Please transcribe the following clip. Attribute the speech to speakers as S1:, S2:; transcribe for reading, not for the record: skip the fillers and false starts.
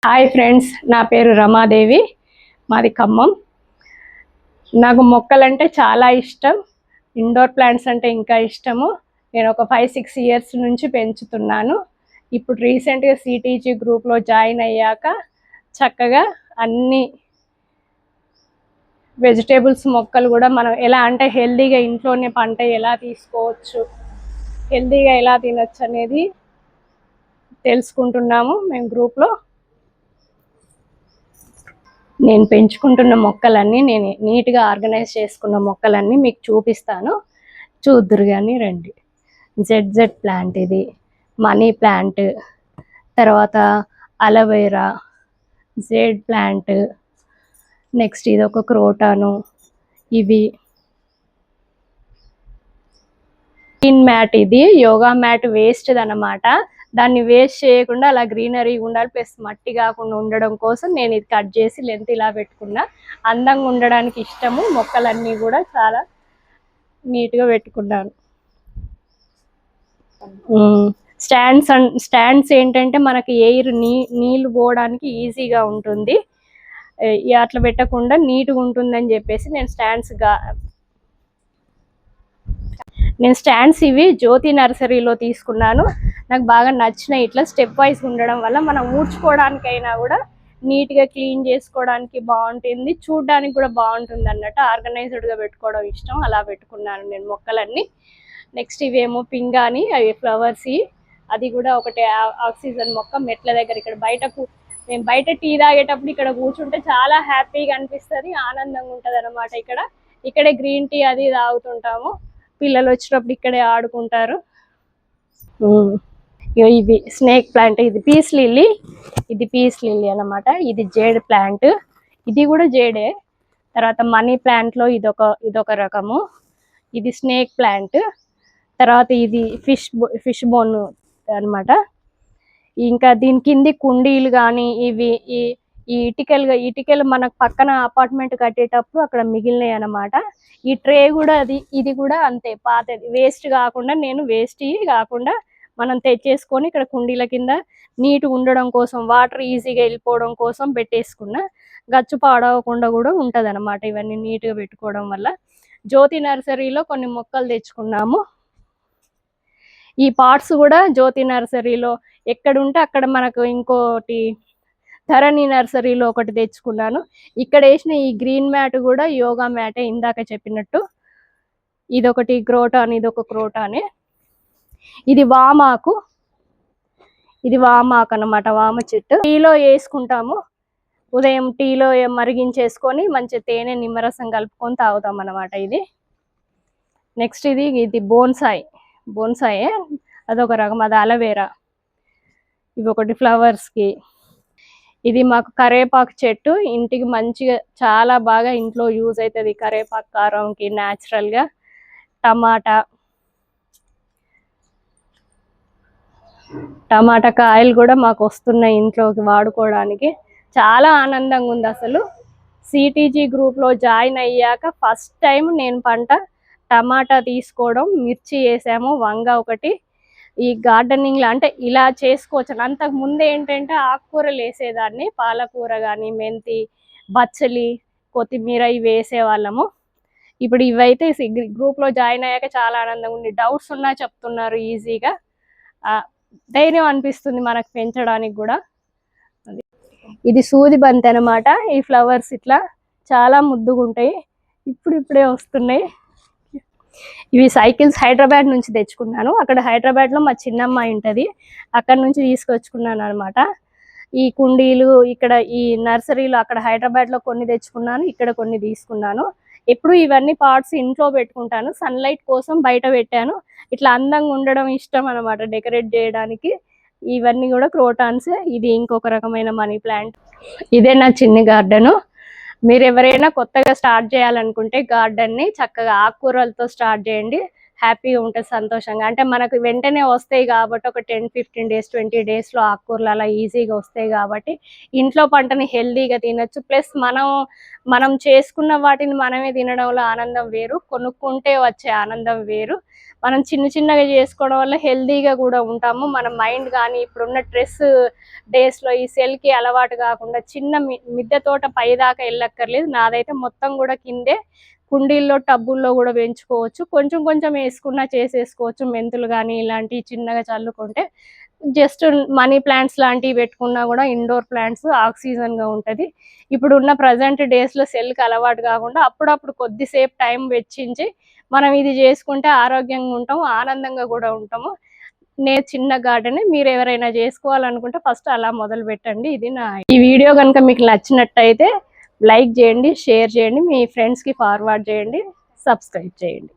S1: Hi friends, నా పేరు రమాదేవి. మాది ఖమ్మం. నాకు మొక్కలంటే చాలా ఇష్టం. ఇండోర్ ప్లాంట్స్ అంటే ఇంకా ఇష్టము. నేను ఒక 5-6 ఇయర్స్ నుంచి పెంచుతున్నాను. ఇప్పుడు రీసెంట్గా సిటీజీ గ్రూప్లో జాయిన్ అయ్యాక చక్కగా అన్ని వెజిటేబుల్స్ మొక్కలు కూడా మనం ఎలా అంటే హెల్దీగా ఇంట్లోనే పంట ఎలా తీసుకోవచ్చు, హెల్దీగా ఎలా తినొచ్చు అనేది తెలుసుకుంటున్నాము మేము గ్రూప్లో. నేను పెంచుకుంటున్న మొక్కలన్నీ నేను నీట్గా ఆర్గనైజ్ చేసుకున్న మొక్కలన్నీ మీకు చూపిస్తాను, చూద్దురు కానీ రండి. జెడ్ ప్లాంట్, ఇది మనీ ప్లాంట్, తర్వాత అలోవెరా, జెడ్ ప్లాంట్, నెక్స్ట్ ఇది ఒక క్రోటాను. ఇవి గ్రీన్ మ్యాట్, ఇది యోగా మ్యాట్ వేస్ట్ అనమాట. దాన్ని వేస్ట్ చేయకుండా అలా గ్రీనరీ ఉండాలి, ప్లస్ మట్టి కాకుండా ఉండడం కోసం నేను ఇది కట్ చేసి లెంత్ ఇలా పెట్టుకున్నా. అందంగా ఉండడానికి ఇష్టము, మొక్కలన్నీ కూడా చాలా నీట్గా పెట్టుకున్నాను. స్టాండ్స్ ఏంటంటే మనకి ఎయిర్ నీళ్ళు పోవడానికి ఈజీగా ఉంటుంది. అట్లా పెట్టకుండా నీట్గా ఉంటుందని చెప్పేసి నేను స్టాండ్స్ ఇవి జ్యోతి నర్సరీలో తీసుకున్నాను. నాకు బాగా నచ్చినాయి. ఇట్లా స్టెప్ వైజ్ ఉండడం వల్ల మనం ఊడ్చుకోవడానికైనా కూడా నీట్గా క్లీన్ చేసుకోవడానికి బాగుంటుంది, చూడడానికి కూడా బాగుంటుంది అన్నట్టు. ఆర్గనైజ్డ్గా పెట్టుకోవడం ఇష్టం, అలా పెట్టుకున్నాను నేను మొక్కలన్నీ. నెక్స్ట్ ఇవేమో పింగాని, అవి ఫ్లవర్స్. అది కూడా ఒకటి ఆక్సిజన్ మొక్క. మెట్ల దగ్గర ఇక్కడ మేము బయట టీ తాగేటప్పుడు ఇక్కడ కూర్చుంటే చాలా హ్యాపీగా అనిపిస్తుంది, ఆనందంగా ఉంటుంది అనమాట. ఇక్కడే గ్రీన్ టీ అది తాగుతుంటాము. పిల్లలు వచ్చినప్పుడు ఇక్కడే ఆడుకుంటారు. ఇది స్నేక్ ప్లాంట్, ఇది పీస్ లిల్లీ అనమాట. ఇది జేడ్ ప్లాంట్, ఇది కూడా జేడే. తర్వాత మనీ ప్లాంట్ లో ఇదొక రకము. ఇది స్నేక్ ప్లాంట్. తర్వాత ఇది ఫిష్ బోన్ అనమాట. ఇంకా దీని కింది కుండీలు కానీ ఇవి ఈ ఇటుకలు మనకు పక్కన అపార్ట్మెంట్ కట్టేటప్పుడు అక్కడ మిగిలినాయి అనమాట. ఈ ట్రే కూడా ఇది కూడా అంతే పాతది, వేస్ట్ కాకుండా మనం తెచ్చేసుకొని ఇక్కడ కుండీల కింద నీట్గా ఉండడం కోసం, వాటర్ ఈజీగా వెళ్ళిపోవడం కోసం పెట్టేసుకున్నా. గచ్చు పాడవకుండా కూడా ఉంటది అనమాట ఇవన్నీ నీట్గా పెట్టుకోవడం వల్ల. జ్యోతి నర్సరీలో కొన్ని మొక్కలు తెచ్చుకున్నాము. ఈ పార్ట్స్ కూడా జ్యోతి నర్సరీలో ఎక్కడ ఉంటే అక్కడ మనకు ఇంకోటి ధరణి నర్సరీలో ఒకటి తెచ్చుకున్నాను. ఇక్కడ వేసిన ఈ గ్రీన్ మ్యాట్ కూడా యోగా మ్యాటే, ఇందాక చెప్పినట్టు. ఇదొకటి క్రోటాన్, ఇదొక క్రోటానే. ఇది వామాకు అనమాట, వామ చెట్టు. టీలో వేసుకుంటాము. ఉదయం టీలో మరిగించేసుకొని మంచి తేనె నిమ్మరసం కలుపుకొని తాగుతాం అనమాట ఇది. నెక్స్ట్ ఇది బోన్సాయే, అదొక రకం, అది అలోవెరా. ఇవి ఒకటి ఫ్లవర్స్కి. ఇది మాకు కరేపాకు చెట్టు, ఇంటికి మంచిగా చాలా బాగా ఇంట్లో యూజ్ అవుతుంది. కరేపాకు కారంకి న్యాచురల్గా. టమాటా కాయలు కూడా మాకు వస్తున్నాయి ఇంట్లోకి వాడుకోవడానికి. చాలా ఆనందంగా ఉంది అసలు. సిటీజీ గ్రూప్లో జాయిన్ అయ్యాక ఫస్ట్ టైం నేను టమాటా తీసుకోవడం. మిర్చి వేసాము, వంగ ఒకటి. ఈ గార్డెనింగ్లో అంటే ఇలా చేసుకోవచ్చు. అంతకు ముందు ఏంటంటే ఆకుకూరలు వేసేదాన్ని, పాలకూర కానీ, మెంతి, బచ్చలి, కొత్తిమీర ఇవి వేసేవాళ్ళము. ఇప్పుడు ఇవైతే గ్రూప్లో జాయిన్ అయ్యాక చాలా ఆనందంగా ఉంది. డౌట్స్ ఉన్నా చెప్తున్నారు ఈజీగా, ధైర్యం అనిపిస్తుంది మనకు పెంచడానికి కూడా. ఇది సూది బంతి అనమాట. ఈ ఫ్లవర్స్ ఇట్లా చాలా ముద్దుగా ఉంటాయి, ఇప్పుడే వస్తున్నాయి. ఇవి సైకిల్స్ హైదరాబాద్ నుంచి తెచ్చుకున్నాను. అక్కడ హైదరాబాద్లో మా చిన్నమ్మాయి ఉంటుంది, అక్కడ నుంచి తీసుకొచ్చుకున్నాను అనమాట. ఈ కుండీలు ఇక్కడ ఈ నర్సరీలో, అక్కడ హైదరాబాద్లో కొన్ని తెచ్చుకున్నాను, ఇక్కడ కొన్ని తీసుకున్నాను. ఎప్పుడు ఇవన్నీ పార్ట్స్ ఇంట్లో పెట్టుకుంటాను, సన్లైట్ కోసం బయట పెట్టాను. ఇట్లా అందంగా ఉండడం ఇష్టం అనమాట, డెకరేట్ చేయడానికి. ఇవన్నీ కూడా క్రోటాన్స్. ఇది ఇంకొక రకమైన మనీ ప్లాంట్. ఇదే నా చిన్న గార్డెను. మీరు ఎవరైనా కొత్తగా స్టార్ట్ చేయాలనుకుంటే గార్డెన్ని చక్కగా ఆకుకూరలతో స్టార్ట్ చేయండి. హ్యాపీగా ఉంటుంది, సంతోషంగా. అంటే మనకు వెంటనే వస్తాయి కాబట్టి ఒక 10-15 డేస్ 20 డేస్లో ఆకుకూరలు అలా ఈజీగా వస్తాయి కాబట్టి ఇంట్లో పంటని హెల్దీగా తినొచ్చు. ప్లస్ మనం చేసుకున్న వాటిని మనమే తినడంలో ఆనందం వేరు, కొనుక్కుంటే వచ్చే ఆనందం వేరు. మనం చిన్న చిన్నగా చేసుకోవడం వల్ల హెల్దీగా కూడా ఉంటాము. మన మైండ్ కానీ ఇప్పుడున్న స్ట్రెస్ డేస్లో ఈ సెల్కి అలవాటు కాకుండా చిన్న మిద్దె తోట పైదాకా వెళ్ళక్కర్లేదు. నాదైతే మొత్తం కూడా కిందే కుండీల్లో టబ్బుల్లో కూడా పెంచుకోవచ్చు. కొంచెం కొంచెం వేసుకున్నా చేసేసుకోవచ్చు. మెంతులు కానీ ఇలాంటివి చిన్నగా చల్లుకుంటే జస్ట్ మనీ ప్లాంట్స్ లాంటివి పెట్టుకున్నా కూడా ఇండోర్ ప్లాంట్స్ ఆక్సిజన్గా ఉంటుంది. ఇప్పుడున్న ప్రజెంట్ డేస్లో సెల్కి అలవాటు కాకుండా అప్పుడప్పుడు కొద్దిసేపు టైం వెచ్చించి మనం ఇది చేసుకుంటే ఆరోగ్యంగా ఉంటాము, ఆనందంగా కూడా ఉంటాము. నేను చిన్న గార్డెన్, మీరు ఎవరైనా చేసుకోవాలనుకుంటే ఫస్ట్ అలా మొదలు పెట్టండి. ఈ వీడియో కనుక మీకు నచ్చినట్టయితే లైక్ చేయండి, షేర్ చేయండి, మీ ఫ్రెండ్స్కి ఫార్వర్డ్ చేయండి, సబ్స్క్రైబ్ చేయండి.